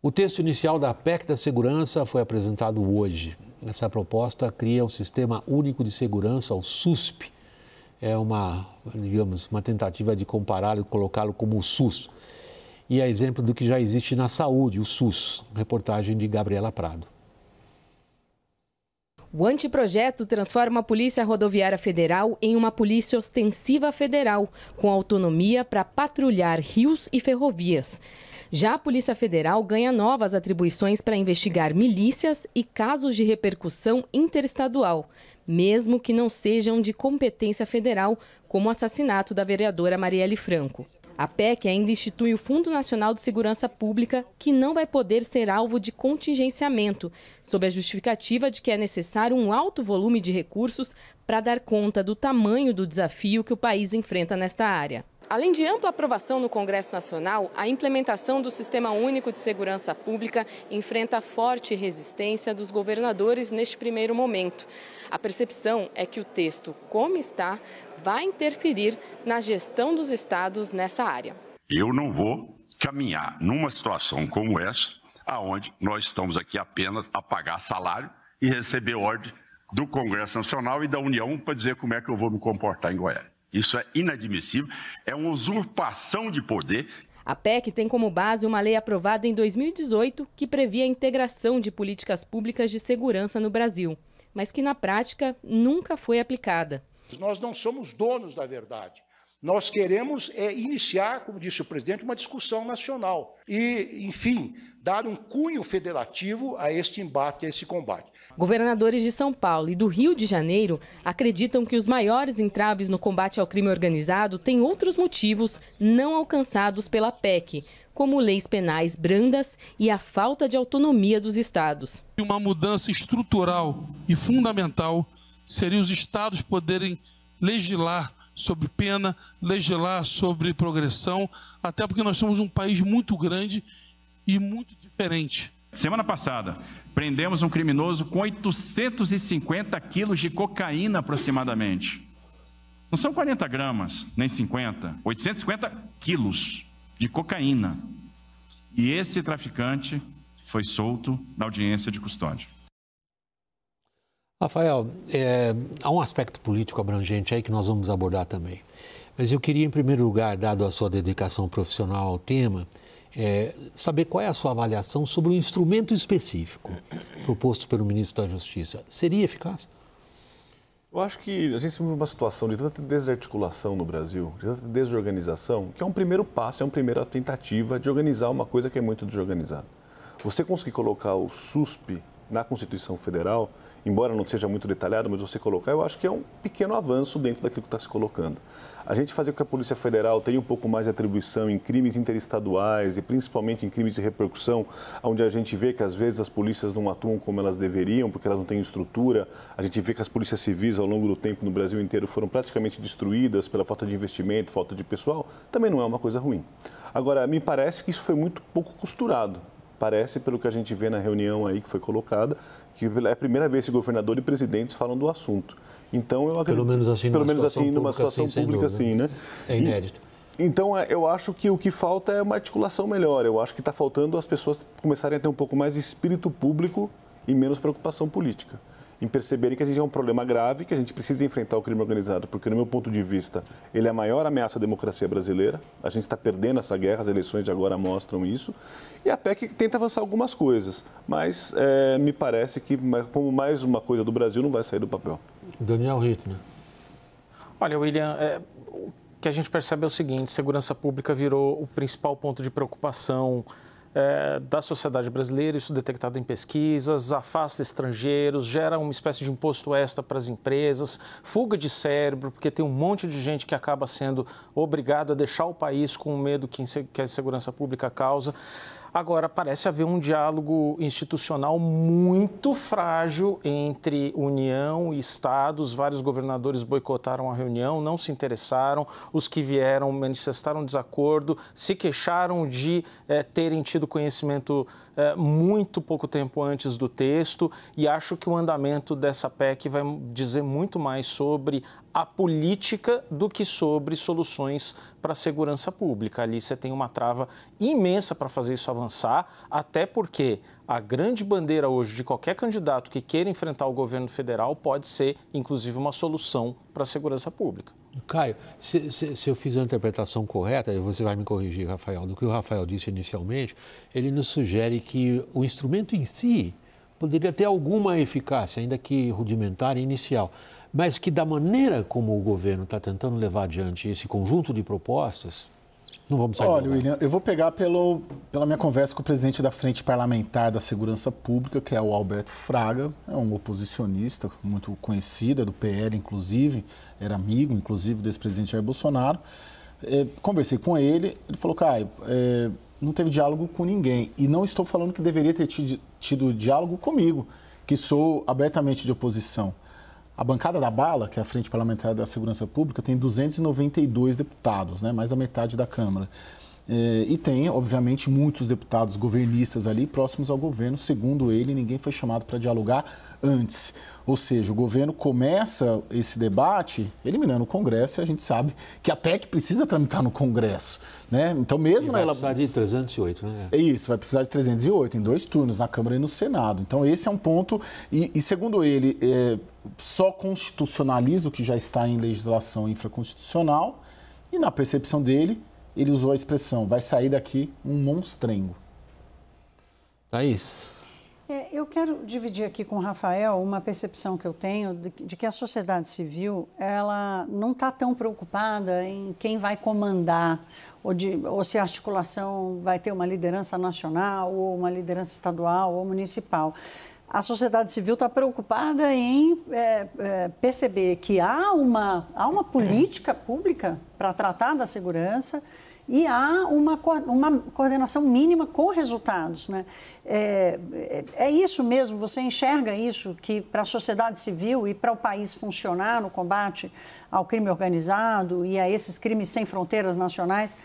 O texto inicial da PEC da Segurança foi apresentado hoje. Essa proposta cria um Sistema Único de Segurança, o SUSP. É uma tentativa de compará-lo e colocá-lo como o SUS. E é exemplo do que já existe na saúde, o SUS. Reportagem de Gabriela Prado. O anteprojeto transforma a Polícia Rodoviária Federal em uma polícia ostensiva federal, com autonomia para patrulhar rios e ferrovias. Já a Polícia Federal ganha novas atribuições para investigar milícias e casos de repercussão interestadual, mesmo que não sejam de competência federal, como o assassinato da vereadora Marielle Franco. A PEC ainda institui o Fundo Nacional de Segurança Pública, que não vai poder ser alvo de contingenciamento, sob a justificativa de que é necessário um alto volume de recursos para dar conta do tamanho do desafio que o país enfrenta nesta área. Além de ampla aprovação no Congresso Nacional, a implementação do Sistema Único de Segurança Pública enfrenta forte resistência dos governadores neste primeiro momento. A percepção é que o texto, como está, vai interferir na gestão dos estados nessa área. Eu não vou caminhar numa situação como essa, aonde nós estamos aqui apenas a pagar salário e receber ordem do Congresso Nacional e da União para dizer como é que eu vou me comportar em Goiás. Isso é inadmissível, é uma usurpação de poder. A PEC tem como base uma lei aprovada em 2018 que previa a integração de políticas públicas de segurança no Brasil, mas que na prática nunca foi aplicada. Nós não somos donos da verdade. Nós queremos iniciar, como disse o presidente, uma discussão nacional e, enfim, dar um cunho federativo a este embate, a esse combate. Governadores de São Paulo e do Rio de Janeiro acreditam que os maiores entraves no combate ao crime organizado têm outros motivos não alcançados pela PEC, como leis penais brandas e a falta de autonomia dos estados. Uma mudança estrutural e fundamental seria os estados poderem legislar sobre pena, legislar sobre progressão, até porque nós somos um país muito grande e muito diferente. Semana passada, prendemos um criminoso com 850 quilos de cocaína aproximadamente. Não são 40 gramas, nem 50, 850 quilos de cocaína. E esse traficante foi solto na audiência de custódia. Rafael, há um aspecto político abrangente aí que nós vamos abordar também. Mas eu queria, em primeiro lugar, dado a sua dedicação profissional ao tema, saber qual é a sua avaliação sobre um instrumento específico proposto pelo ministro da Justiça. Seria eficaz? Eu acho que a gente vive uma situação de tanta desarticulação no Brasil, de tanta desorganização, que é um primeiro passo, é uma primeira tentativa de organizar uma coisa que é muito desorganizada. Você conseguir colocar o SUSP na Constituição Federal, embora não seja muito detalhado, mas você colocar, eu acho que é um pequeno avanço dentro daquilo que está se colocando. A gente fazer com que a Polícia Federal tenha um pouco mais de atribuição em crimes interestaduais e principalmente em crimes de repercussão, onde a gente vê que às vezes as polícias não atuam como elas deveriam, porque elas não têm estrutura. A gente vê que as polícias civis ao longo do tempo no Brasil inteiro foram praticamente destruídas pela falta de investimento, falta de pessoal, também não é uma coisa ruim. Agora, me parece que isso foi muito pouco costurado. Parece, pelo que a gente vê na reunião aí que foi colocada, que é a primeira vez que governador e presidentes falam do assunto. Então, eu acredito, pelo menos assim, numa situação pública assim, né? É inédito. Então, eu acho que o que falta é uma articulação melhor. Eu acho que está faltando as pessoas começarem a ter um pouco mais de espírito público e menos preocupação política. Em perceberem que a gente é um problema grave, que a gente precisa enfrentar o crime organizado, porque, no meu ponto de vista, ele é a maior ameaça à democracia brasileira. A gente está perdendo essa guerra, as eleições de agora mostram isso. E a PEC tenta avançar algumas coisas, mas me parece que, como mais uma coisa do Brasil, não vai sair do papel. Daniel Rittner. Olha, William, o que a gente percebe é o seguinte: segurança pública virou o principal ponto de preocupação da sociedade brasileira, isso detectado em pesquisas, afasta estrangeiros, gera uma espécie de imposto extra para as empresas, fuga de cérebro, porque tem um monte de gente que acaba sendo obrigado a deixar o país com o medo que a segurança pública causa. Agora, parece haver um diálogo institucional muito frágil entre União e Estados. Vários governadores boicotaram a reunião, não se interessaram. Os que vieram manifestaram desacordo, se queixaram de terem tido conhecimento muito pouco tempo antes do texto. E acho que o andamento dessa PEC vai dizer muito mais sobre a política do que sobre soluções para a segurança pública. Ali você tem uma trava imensa para fazer isso avançar, até porque a grande bandeira hoje de qualquer candidato que queira enfrentar o governo federal pode ser, inclusive, uma solução para a segurança pública. Caio, se eu fiz a interpretação correta, você vai me corrigir, Rafael, do que o Rafael disse inicialmente, ele nos sugere que o instrumento em si poderia ter alguma eficácia, ainda que rudimentar e inicial, mas que da maneira como o governo está tentando levar adiante esse conjunto de propostas, não vamos sair. Olha, William, eu vou pegar pela minha conversa com o presidente da Frente Parlamentar da Segurança Pública, que é o Alberto Fraga, é um oposicionista muito conhecido, é do PL, inclusive, era amigo, inclusive, desse presidente Jair Bolsonaro. Conversei com ele, ele falou, Caio, não teve diálogo com ninguém, e não estou falando que deveria ter tido diálogo comigo, que sou abertamente de oposição. A bancada da Bala, que é a Frente Parlamentar da Segurança Pública, tem 292 deputados, né, mais da metade da Câmara. E tem, obviamente, muitos deputados governistas ali próximos ao governo. Segundo ele, ninguém foi chamado para dialogar antes. Ou seja, o governo começa esse debate eliminando o Congresso e a gente sabe que a PEC precisa tramitar no Congresso, né? Então, mesmo vai precisar de 308, né? É isso, vai precisar de 308 em 2 turnos, na Câmara e no Senado. Então, esse é um ponto. E segundo ele, só constitucionaliza o que já está em legislação infraconstitucional e, na percepção dele, ele usou a expressão, vai sair daqui um monstrengo. Thaís? Eu quero dividir aqui com o Rafael uma percepção que eu tenho de que a sociedade civil ela não está tão preocupada em quem vai comandar ou se a articulação vai ter uma liderança nacional ou uma liderança estadual ou municipal. A sociedade civil está preocupada em perceber que há uma política pública para tratar da segurança e há uma coordenação mínima com resultados, né? É isso mesmo, você enxerga isso, que para a sociedade civil e para o país funcionar no combate ao crime organizado e a esses crimes sem fronteiras nacionais,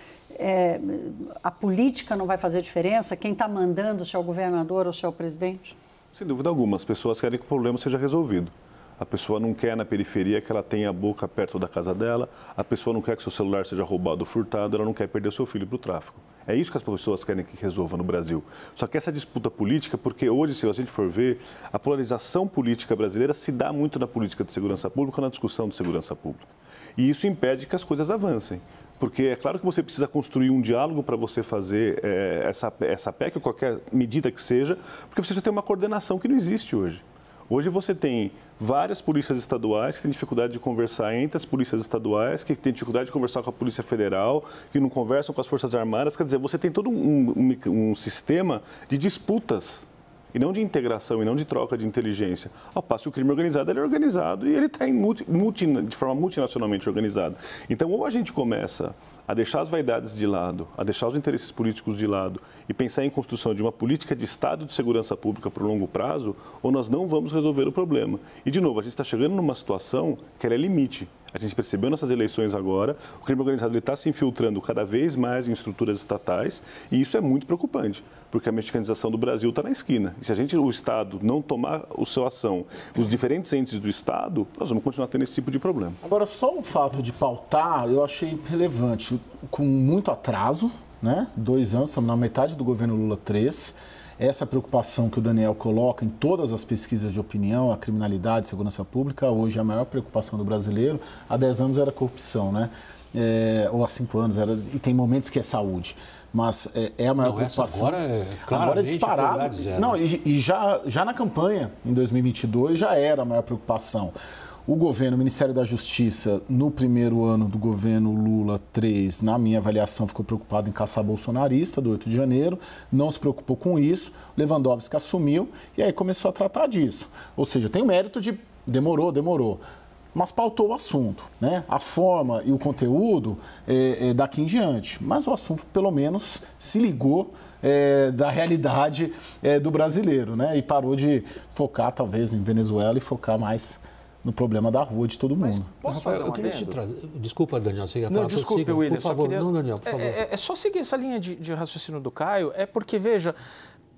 a política não vai fazer diferença? Quem está mandando, se é o governador ou se é o presidente? Sem dúvida alguma, as pessoas querem que o problema seja resolvido. A pessoa não quer na periferia que ela tenha a boca perto da casa dela, a pessoa não quer que seu celular seja roubado ou furtado, ela não quer perder seu filho para o tráfico. É isso que as pessoas querem que resolva no Brasil. Só que essa disputa política, porque hoje, se a gente for ver, a polarização política brasileira se dá muito na política de segurança pública, na discussão de segurança pública. E isso impede que as coisas avancem. Porque é claro que você precisa construir um diálogo para você fazer essa PEC, ou qualquer medida que seja, porque você tem uma coordenação que não existe hoje. Hoje você tem várias polícias estaduais que têm dificuldade de conversar entre as polícias estaduais, que têm dificuldade de conversar com a Polícia Federal, que não conversam com as Forças Armadas. Quer dizer, você tem todo um sistema de disputas, e não de integração, e não de troca de inteligência. Ao passo que o crime organizado ele é organizado e ele está de forma multinacionalmente organizada. Então, ou a gente começa a deixar as vaidades de lado, a deixar os interesses políticos de lado e pensar em construção de uma política de Estado de segurança pública por longo prazo, ou nós não vamos resolver o problema. E, de novo, a gente está chegando numa situação que ela é limite. A gente percebeu nessas eleições agora, o crime organizado está se infiltrando cada vez mais em estruturas estatais e isso é muito preocupante, porque a mexicanização do Brasil está na esquina. E se o Estado não tomar a sua ação, os diferentes entes do Estado, nós vamos continuar tendo esse tipo de problema. Agora, só o fato de pautar, eu achei relevante, com muito atraso, né? 2 anos, estamos na metade do governo Lula 3. Essa preocupação que o Daniel coloca em todas as pesquisas de opinião, a criminalidade, a segurança pública, hoje é a maior preocupação do brasileiro. Há 10 anos era corrupção, né? Ou há 5 anos, e tem momentos que é saúde. Mas é a maior preocupação. Agora é disparado. Não, e já na campanha, em 2022, já era a maior preocupação. O governo, o Ministério da Justiça, no primeiro ano do governo Lula 3, na minha avaliação, ficou preocupado em caçar bolsonarista, do 8 de janeiro, não se preocupou com isso, Lewandowski assumiu e aí começou a tratar disso. Ou seja, tem o mérito de demorou, mas pautou o assunto, né? A forma e o conteúdo daqui em diante, mas o assunto, pelo menos, se ligou da realidade do brasileiro, né? E parou de focar, talvez, em Venezuela e focar mais no problema da rua de todo mundo. Mas posso fazer uma Desculpa, Daniel, você ia falar. Não, desculpe, William. Por favor, não, Daniel, por favor. É só seguir essa linha de raciocínio do Caio, porque, veja,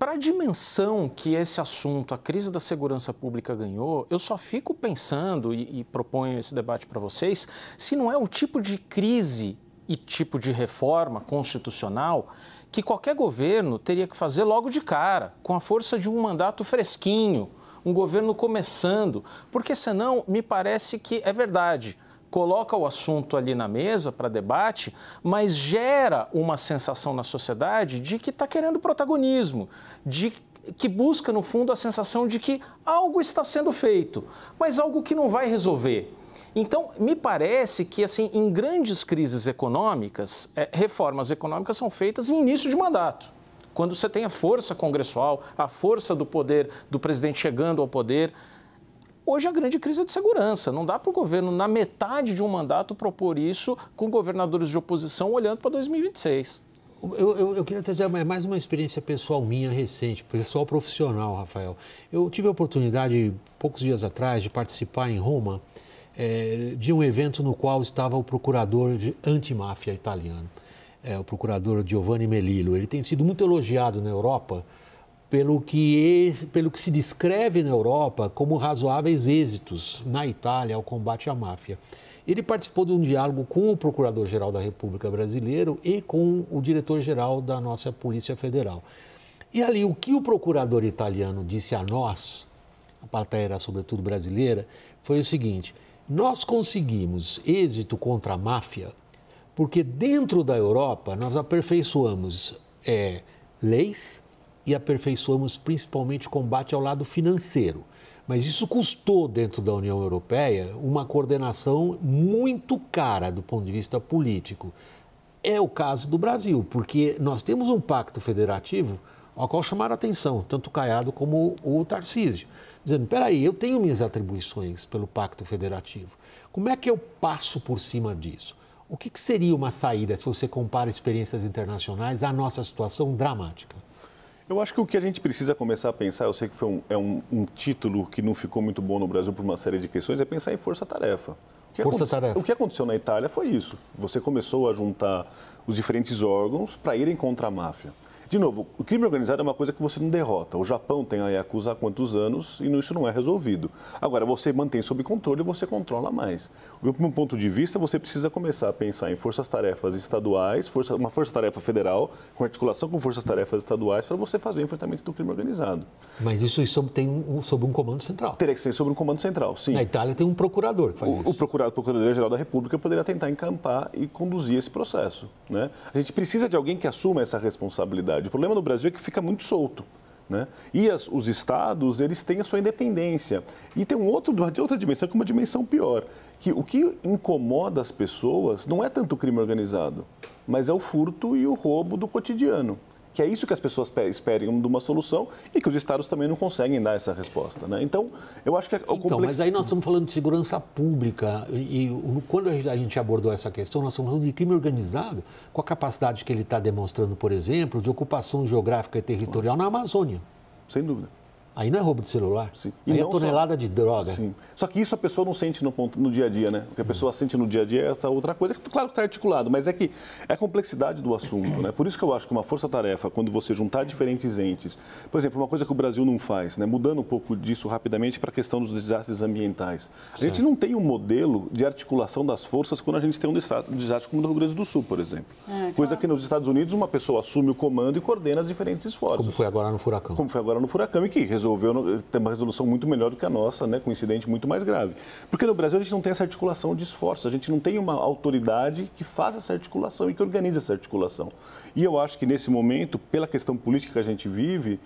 para a dimensão que esse assunto, a crise da segurança pública ganhou, eu só fico pensando, e proponho esse debate para vocês, se não é o tipo de crise e tipo de reforma constitucional que qualquer governo teria que fazer logo de cara, com a força de um mandato fresquinho, um governo começando, porque senão me parece que é verdade. Coloca o assunto ali na mesa para debate, mas gera uma sensação na sociedade de que está querendo protagonismo, de que busca, no fundo, a sensação de que algo está sendo feito, mas algo que não vai resolver. Então, me parece que, assim, em grandes crises econômicas, reformas econômicas são feitas em início de mandato, quando você tem a força congressual, a força do poder do presidente chegando ao poder. Hoje a grande crise é de segurança. Não dá para o governo, na metade de um mandato, propor isso com governadores de oposição olhando para 2026. Eu queria trazer mais uma experiência pessoal minha recente, pessoal profissional, Rafael. Eu tive a oportunidade, poucos dias atrás, de participar em Roma de um evento no qual estava o procurador de antimáfia italiano, o procurador Giovanni Melillo. Ele tem sido muito elogiado na Europa pelo que se descreve na Europa como razoáveis êxitos na Itália ao combate à máfia. Ele participou de um diálogo com o Procurador-Geral da República Brasileira e com o diretor-geral da nossa Polícia Federal. E ali, o que o procurador italiano disse a nós, a plateia era sobretudo brasileira, foi o seguinte: nós conseguimos êxito contra a máfia porque dentro da Europa nós aperfeiçoamos leis e aperfeiçoamos principalmente o combate ao lado financeiro. Mas isso custou dentro da União Europeia uma coordenação muito cara do ponto de vista político. É o caso do Brasil, porque nós temos um pacto federativo ao qual chamaram a atenção, tanto o Caiado como o Tarcísio, dizendo, peraí, eu tenho minhas atribuições pelo pacto federativo. Como é que eu passo por cima disso? O que seria uma saída se você compara experiências internacionais à nossa situação dramática? Eu acho que o que a gente precisa começar a pensar, eu sei que foi um título que não ficou muito bom no Brasil por uma série de questões, é pensar em força-tarefa. O que aconteceu na Itália foi isso. Você começou a juntar os diferentes órgãos para irem contra a máfia. De novo, o crime organizado é uma coisa que você não derrota. O Japão tem a Yakuza há quantos anos e isso não é resolvido. Agora, você mantém sob controle e você controla mais. Do meu ponto de vista, você precisa começar a pensar em forças-tarefas estaduais, uma força-tarefa federal, com articulação com forças-tarefas estaduais, para você fazer o enfrentamento do crime organizado. Mas isso tem sob um comando central. Teria que ser sob um comando central, sim. Na Itália tem um procurador que faz isso. O Procurador-Geral da República poderia tentar encampar e conduzir esse processo, né? A gente precisa de alguém que assuma essa responsabilidade. O problema no Brasil é que fica muito solto, né? E os estados, eles têm a sua independência. E tem outra dimensão, que é uma dimensão pior, que o que incomoda as pessoas não é tanto o crime organizado, mas é o furto e o roubo do cotidiano. Que é isso que as pessoas esperam de uma solução e que os estados também não conseguem dar essa resposta, né? Então, eu acho que mas aí nós estamos falando de segurança pública e quando a gente abordou essa questão, nós estamos falando de crime organizado com a capacidade que ele está demonstrando, por exemplo, de ocupação geográfica e territorial na Amazônia. Sem dúvida. Aí não é roubo de celular, sim. Aí é tonelada de droga. Sim. Só que isso a pessoa não sente no dia a dia, né? O que a pessoa sente no dia a dia é essa outra coisa, que claro que está articulado, mas é que é a complexidade do assunto, né? Por isso que eu acho que uma força-tarefa, quando você juntar diferentes entes, por exemplo, uma coisa que o Brasil não faz, né? Mudando um pouco disso rapidamente para a questão dos desastres ambientais. A gente não tem um modelo de articulação das forças quando a gente tem um desastre como no Rio Grande do Sul, por exemplo. Coisa que nos Estados Unidos uma pessoa assume o comando e coordena os diferentes esforços. Como foi agora no furacão. Como foi agora no furacão e que resolveu ter uma resolução muito melhor do que a nossa, né, com um incidente muito mais grave. Porque no Brasil a gente não tem essa articulação de esforços, a gente não tem uma autoridade que faça essa articulação e que organize essa articulação. E eu acho que nesse momento, pela questão política que a gente vive,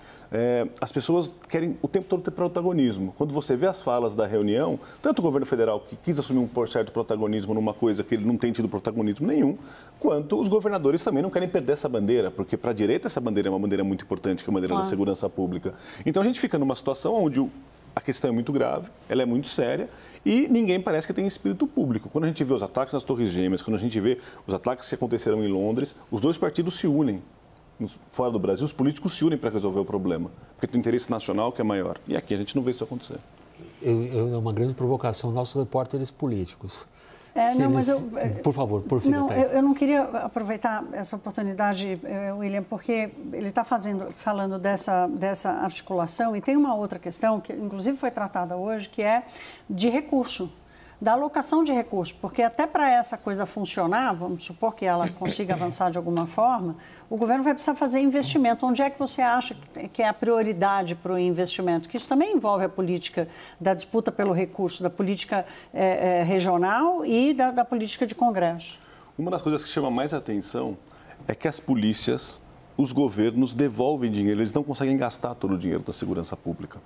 as pessoas querem o tempo todo ter protagonismo. Quando você vê as falas da reunião, tanto o governo federal, que quis assumir um certo protagonismo numa coisa que ele não tem tido protagonismo nenhum, quanto os governadores também não querem perder essa bandeira, porque para a direita essa bandeira é uma bandeira muito importante, que é a bandeira da segurança pública. Então a gente fica numa situação onde a questão é muito grave, ela é muito séria e ninguém parece que tem espírito público. Quando a gente vê os ataques nas Torres Gêmeas, quando a gente vê os ataques que aconteceram em Londres, os dois partidos se unem. Fora do Brasil, os políticos se unem para resolver o problema, porque tem um interesse nacional que é maior. E aqui a gente não vê isso acontecer. É uma grande provocação nossos repórteres políticos. Por favor, prossiga. Não, eu não queria aproveitar essa oportunidade, William, porque ele está falando dessa articulação e tem uma outra questão que, inclusive, foi tratada hoje, que é de recurso, da alocação de recursos, porque até para essa coisa funcionar, vamos supor que ela consiga avançar de alguma forma, o governo vai precisar fazer investimento. Onde é que você acha que é a prioridade para o investimento? Que isso também envolve a política da disputa pelo recurso, da política regional e da política de Congresso. Uma das coisas que chama mais atenção é que as polícias, os governos devolvem dinheiro, eles não conseguem gastar todo o dinheiro da segurança pública.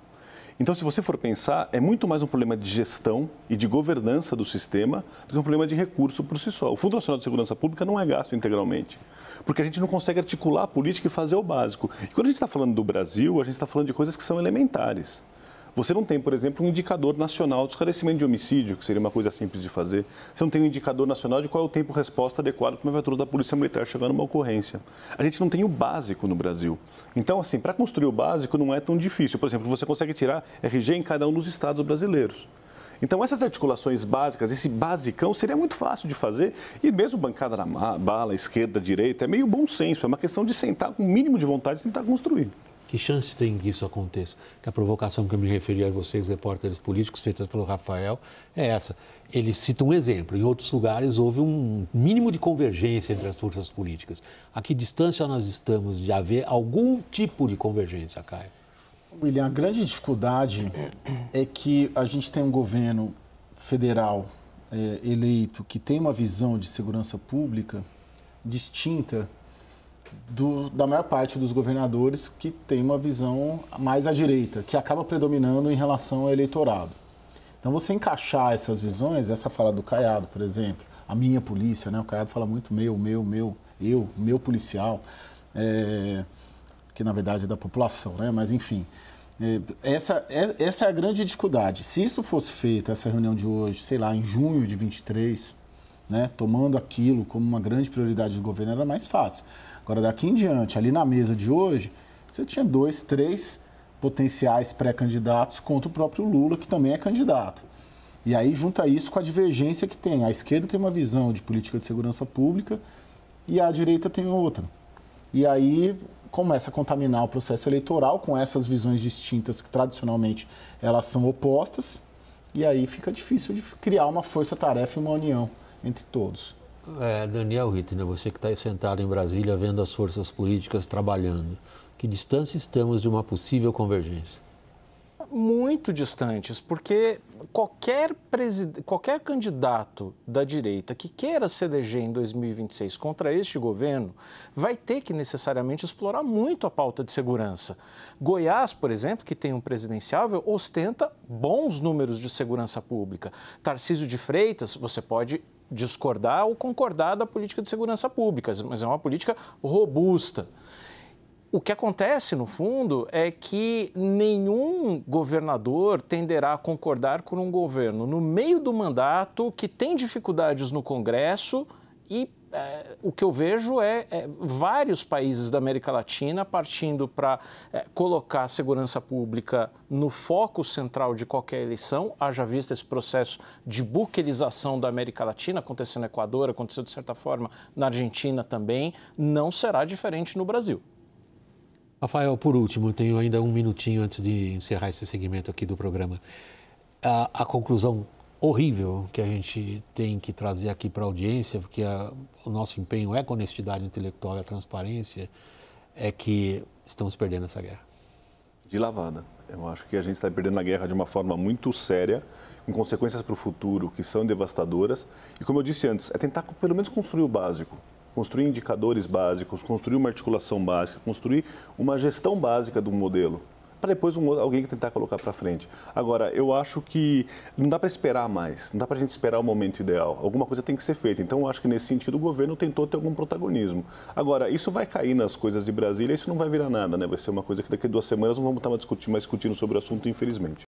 Então, se você for pensar, é muito mais um problema de gestão e de governança do sistema do que um problema de recurso por si só. O Fundo Nacional de Segurança Pública não é gasto integralmente, porque a gente não consegue articular a política e fazer o básico. E quando a gente está falando do Brasil, a gente está falando de coisas que são elementares. Você não tem, por exemplo, um indicador nacional de esclarecimento de homicídio, que seria uma coisa simples de fazer. Você não tem um indicador nacional de qual é o tempo-resposta adequado para uma viatura da Polícia Militar chegar numa ocorrência. A gente não tem o básico no Brasil. Então, assim, para construir o básico não é tão difícil. Por exemplo, você consegue tirar RG em cada um dos estados brasileiros. Então, essas articulações básicas, esse basicão, seria muito fácil de fazer. E mesmo bancada na bala, esquerda, direita, é meio bom senso. É uma questão de sentar com o mínimo de vontade e tentar construir. Que chance tem que isso aconteça? Que a provocação que eu me referi a vocês, repórteres políticos, feitas pelo Rafael, é essa. Ele cita um exemplo. Em outros lugares houve um mínimo de convergência entre as forças políticas. A que distância nós estamos de haver algum tipo de convergência, Caio? William, a grande dificuldade é que a gente tem um governo federal eleito que tem uma visão de segurança pública distinta da maior parte dos governadores, que tem uma visão mais à direita, que acaba predominando em relação ao eleitorado. Então, você encaixar essas visões, essa fala do Caiado, por exemplo, a minha polícia, né? O Caiado fala muito meu policial, que na verdade é da população, né? Mas enfim, essa é a grande dificuldade. Se isso fosse feito, essa reunião de hoje, sei lá, em junho de 23, né? Tomando aquilo como uma grande prioridade do governo, era mais fácil. Agora, daqui em diante, ali na mesa de hoje, você tinha 2, 3 potenciais pré-candidatos contra o próprio Lula, que também é candidato. E aí junta isso com a divergência que tem. A esquerda tem uma visão de política de segurança pública e a direita tem outra. E aí começa a contaminar o processo eleitoral com essas visões distintas que tradicionalmente elas são opostas, e aí fica difícil de criar uma força-tarefa e uma união entre todos. Daniel Rittner, você que está aí sentado em Brasília vendo as forças políticas trabalhando, que distância estamos de uma possível convergência? Muito distantes, porque qualquer candidato da direita que queira se eleger em 2026 contra este governo vai ter que necessariamente explorar muito a pauta de segurança. Goiás, por exemplo, que tem um presidenciável, ostenta bons números de segurança pública. Tarcísio de Freitas, você pode discordar ou concordar da política de segurança pública, mas é uma política robusta. O que acontece, no fundo, é que nenhum governador tenderá a concordar com um governo no meio do mandato que tem dificuldades no Congresso e o que eu vejo é vários países da América Latina partindo para colocar a segurança pública no foco central de qualquer eleição. Haja visto esse processo de buquerização da América Latina, aconteceu no Equador, aconteceu de certa forma na Argentina também, não será diferente no Brasil. Rafael, por último, eu tenho ainda um minutinho antes de encerrar esse segmento aqui do programa. A conclusão horrível que a gente tem que trazer aqui para a audiência, porque o nosso empenho é com a honestidade intelectual e a transparência, é que estamos perdendo essa guerra. De lavada. Eu acho que a gente está perdendo a guerra de uma forma muito séria, com consequências para o futuro que são devastadoras. E como eu disse antes, é tentar pelo menos construir o básico. Construir indicadores básicos, construir uma articulação básica, construir uma gestão básica do modelo, para depois alguém tentar colocar para frente. Agora, eu acho que não dá para esperar mais, não dá para a gente esperar o momento ideal. Alguma coisa tem que ser feita. Então, eu acho que nesse sentido o governo tentou ter algum protagonismo. Agora, isso vai cair nas coisas de Brasília, isso não vai virar nada, né? Vai ser uma coisa que daqui a 2 semanas não vamos estar mais discutindo sobre o assunto, infelizmente.